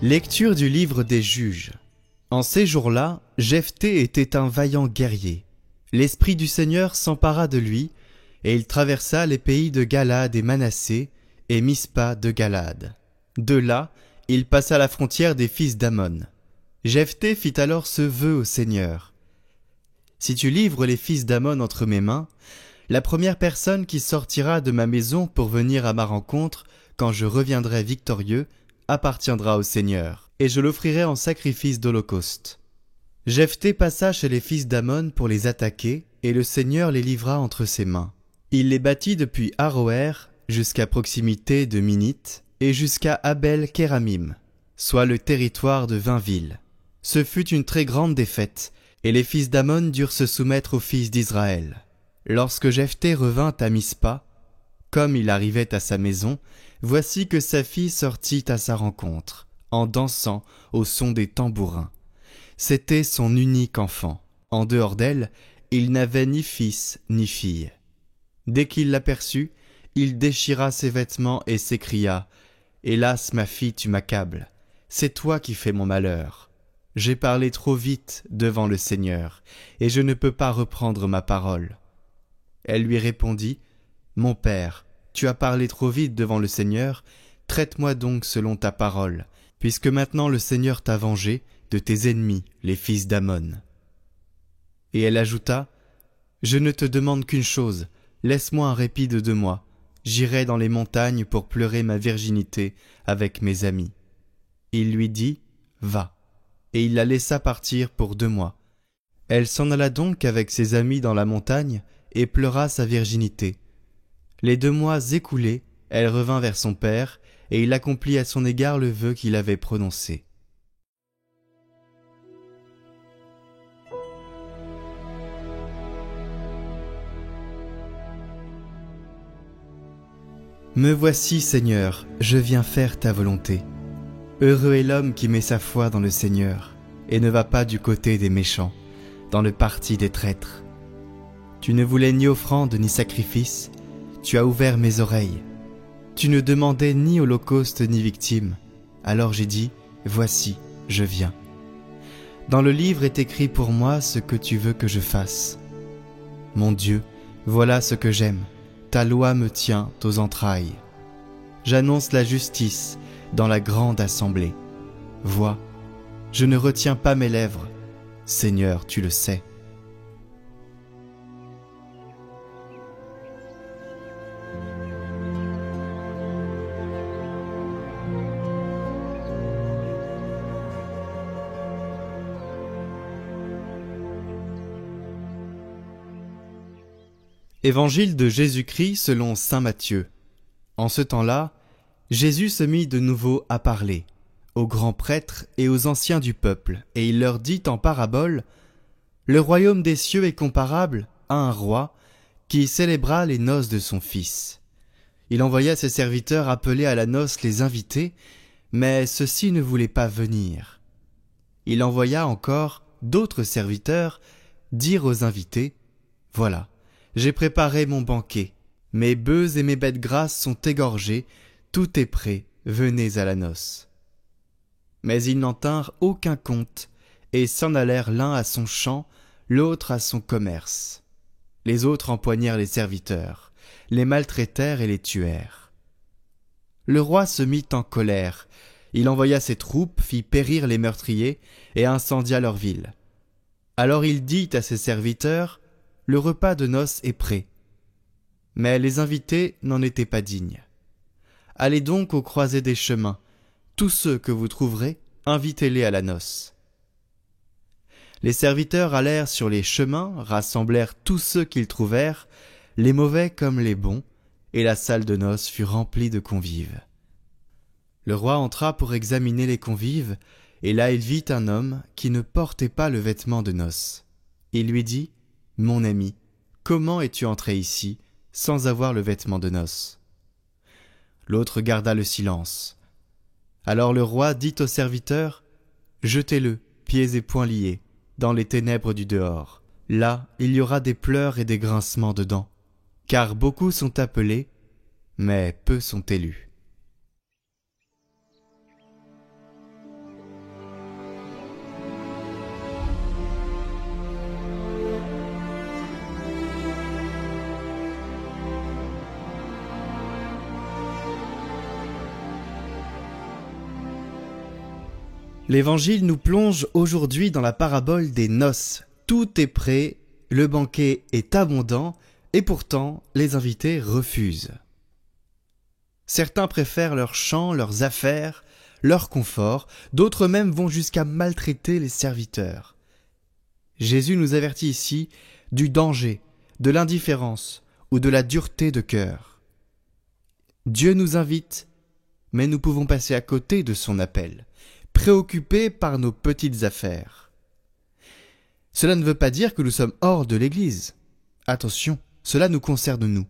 Lecture du livre des Juges. En ces jours-là, Jephthé était un vaillant guerrier. L'Esprit du Seigneur s'empara de lui, et il traversa les pays de Galad et Manassé, et Mispa de Galad. De là, il passa la frontière des fils d'Ammon. Jephthé fit alors ce vœu au Seigneur. Si tu livres les fils d'Ammon entre mes mains, la première personne qui sortira de ma maison pour venir à ma rencontre, quand je reviendrai victorieux, appartiendra au Seigneur, et je l'offrirai en sacrifice d'holocauste. Jephthé passa chez les fils d'Ammon pour les attaquer, et le Seigneur les livra entre ses mains. Il les battit depuis Aroër jusqu'à proximité de Minite, et jusqu'à Abel-Kéramim, soit le territoire de 20 villes. Ce fut une très grande défaite, et les fils d'Ammon durent se soumettre aux fils d'Israël. Lorsque Jephthé revint à Mispa, comme il arrivait à sa maison, voici que sa fille sortit à sa rencontre, en dansant au son des tambourins. C'était son unique enfant. En dehors d'elle, il n'avait ni fils ni fille. Dès qu'il l'aperçut, il déchira ses vêtements et s'écria « Hélas, ma fille, tu m'accables. C'est toi qui fais mon malheur. J'ai parlé trop vite devant le Seigneur, et je ne peux pas reprendre ma parole. » Elle lui répondit « Mon père, tu as parlé trop vite devant le Seigneur, traite-moi donc selon ta parole, puisque maintenant le Seigneur t'a vengé de tes ennemis, les fils d'Ammon. » Et elle ajouta « Je ne te demande qu'une chose, laisse-moi un répit de 2 mois. J'irai dans les montagnes pour pleurer ma virginité avec mes amis. » Il lui dit « Va. » Et il la laissa partir pour 2 mois. Elle s'en alla donc avec ses amis dans la montagne et pleura sa virginité. Les 2 mois écoulés, elle revint vers son père, et il accomplit à son égard le vœu qu'il avait prononcé. Me voici, Seigneur, je viens faire ta volonté. Heureux est l'homme qui met sa foi dans le Seigneur, et ne va pas du côté des méchants, dans le parti des traîtres. Tu ne voulais ni offrande ni sacrifice, tu as ouvert mes oreilles. Tu ne demandais ni holocauste ni victime, alors j'ai dit, voici, je viens. Dans le livre est écrit pour moi ce que tu veux que je fasse. Mon Dieu, voilà ce que j'aime. Ta loi me tient aux entrailles. J'annonce la justice dans la grande assemblée. Vois, je ne retiens pas mes lèvres. Seigneur, tu le sais. Évangile de Jésus-Christ selon saint Matthieu. En ce temps-là, Jésus se mit de nouveau à parler aux grands prêtres et aux anciens du peuple, et il leur dit en parabole « Le royaume des cieux est comparable à un roi qui célébra les noces de son fils. Il envoya ses serviteurs appeler à la noce les invités, mais ceux-ci ne voulaient pas venir. Il envoya encore d'autres serviteurs dire aux invités « Voilà, j'ai préparé mon banquet, mes bœufs et mes bêtes grasses sont égorgés, tout est prêt, venez à la noce. » Mais ils n'en tinrent aucun compte, et s'en allèrent l'un à son champ, l'autre à son commerce. Les autres empoignèrent les serviteurs, les maltraitèrent et les tuèrent. Le roi se mit en colère, il envoya ses troupes, fit périr les meurtriers, et incendia leur ville. Alors il dit à ses serviteurs, « Le repas de noces est prêt. » Mais les invités n'en étaient pas dignes. « Allez donc aux croisées des chemins. Tous ceux que vous trouverez, invitez-les à la noce. » Les serviteurs allèrent sur les chemins, rassemblèrent tous ceux qu'ils trouvèrent, les mauvais comme les bons, et la salle de noces fut remplie de convives. Le roi entra pour examiner les convives, et là il vit un homme qui ne portait pas le vêtement de noces. Il lui dit « Mon ami, comment es-tu entré ici, sans avoir le vêtement de noces ?» L'autre garda le silence. Alors le roi dit aux serviteurs « Jetez-le, pieds et poings liés, dans les ténèbres du dehors. Là, il y aura des pleurs et des grincements de dents, car beaucoup sont appelés, mais peu sont élus. » L'Évangile nous plonge aujourd'hui dans la parabole des noces. Tout est prêt, le banquet est abondant, et pourtant les invités refusent. Certains préfèrent leurs champs, leurs affaires, leur confort, d'autres même vont jusqu'à maltraiter les serviteurs. Jésus nous avertit ici du danger, de l'indifférence ou de la dureté de cœur. Dieu nous invite, mais nous pouvons passer à côté de son appel, préoccupés par nos petites affaires. Cela ne veut pas dire que nous sommes hors de l'Église. Attention, cela nous concerne nous.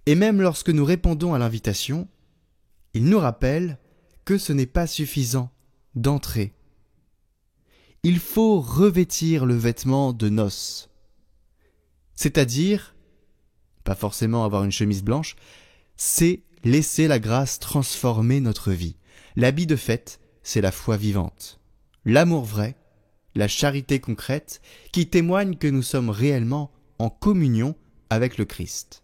Et même lorsque nous répondons à l'invitation, il nous rappelle que ce n'est pas suffisant d'entrer. Il faut revêtir le vêtement de noces. C'est-à-dire, pas forcément avoir une chemise blanche, c'est laisser la grâce transformer notre vie. L'habit de fête, c'est la foi vivante. L'amour vrai, la charité concrète, qui témoigne que nous sommes réellement en communion avec le Christ.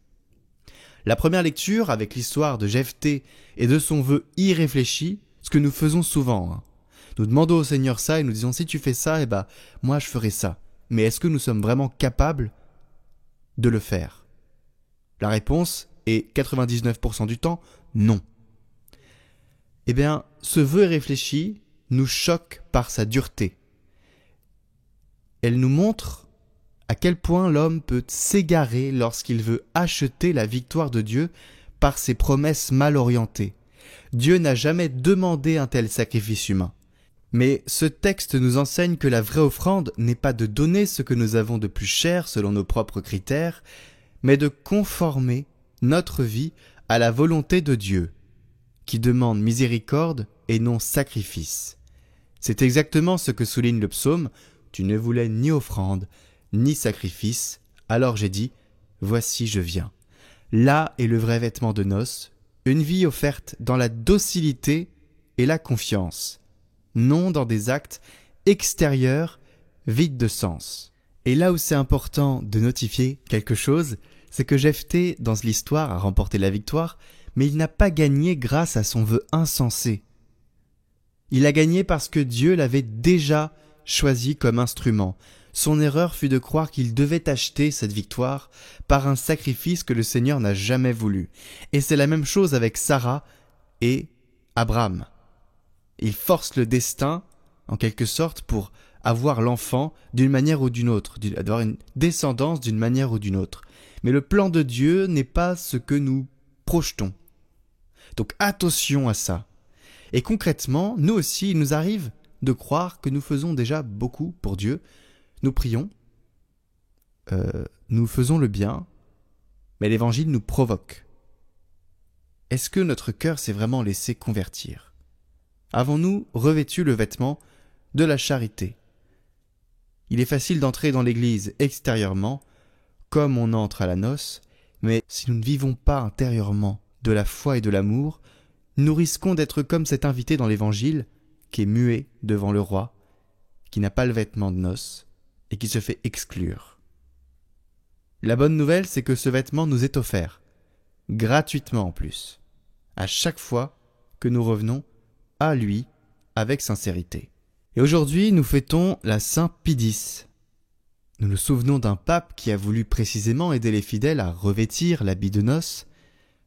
La première lecture, avec l'histoire de Jephthé et de son vœu irréfléchi, ce que nous faisons souvent. Nous demandons au Seigneur ça et nous disons, si tu fais ça, moi je ferai ça. Mais est-ce que nous sommes vraiment capables de le faire? La réponse est 99% du temps, non. Ce vœu irréfléchi nous choque par sa dureté. Elle nous montre à quel point l'homme peut s'égarer lorsqu'il veut acheter la victoire de Dieu par ses promesses mal orientées. Dieu n'a jamais demandé un tel sacrifice humain. Mais ce texte nous enseigne que la vraie offrande n'est pas de donner ce que nous avons de plus cher selon nos propres critères, mais de conformer notre vie à la volonté de Dieu, qui demande miséricorde et non sacrifice. C'est exactement ce que souligne le psaume « Tu ne voulais ni offrande, ni sacrifice, alors j'ai dit, voici je viens. » Là est le vrai vêtement de noces, une vie offerte dans la docilité et la confiance, non dans des actes extérieurs vides de sens. Et là où c'est important de notifier quelque chose, c'est que Jephthé, dans l'histoire, a remporté la victoire, mais il n'a pas gagné grâce à son vœu insensé. Il a gagné parce que Dieu l'avait déjà choisi comme instrument. Son erreur fut de croire qu'il devait acheter cette victoire par un sacrifice que le Seigneur n'a jamais voulu. Et c'est la même chose avec Sarah et Abraham. Il force le destin, en quelque sorte, pour avoir l'enfant d'une manière ou d'une autre, d'avoir une descendance d'une manière ou d'une autre. Mais le plan de Dieu n'est pas ce que nous projetons. Donc attention à ça. Et concrètement, nous aussi, il nous arrive de croire que nous faisons déjà beaucoup pour Dieu. Nous prions, nous faisons le bien, mais l'Évangile nous provoque. Est-ce que notre cœur s'est vraiment laissé convertir? Avons-nous revêtu le vêtement de la charité? Il est facile d'entrer dans l'Église extérieurement, comme on entre à la noce, mais si nous ne vivons pas intérieurement de la foi et de l'amour, nous risquons d'être comme cet invité dans l'Évangile, qui est muet devant le roi, qui n'a pas le vêtement de noces, et qui se fait exclure. La bonne nouvelle, c'est que ce vêtement nous est offert, gratuitement en plus, à chaque fois que nous revenons à lui avec sincérité. Et aujourd'hui, nous fêtons la Saint Pie X. Nous nous souvenons d'un pape qui a voulu précisément aider les fidèles à revêtir l'habit de noces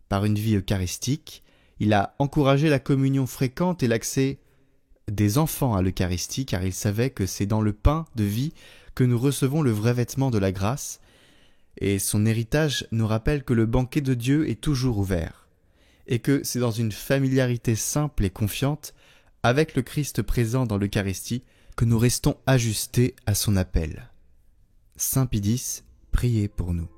par une vie eucharistique. Il a encouragé la communion fréquente et l'accès des enfants à l'Eucharistie, car il savait que c'est dans le pain de vie que nous recevons le vrai vêtement de la grâce, et son héritage nous rappelle que le banquet de Dieu est toujours ouvert, et que c'est dans une familiarité simple et confiante, avec le Christ présent dans l'Eucharistie, que nous restons ajustés à son appel. Saint Pie X, priez pour nous.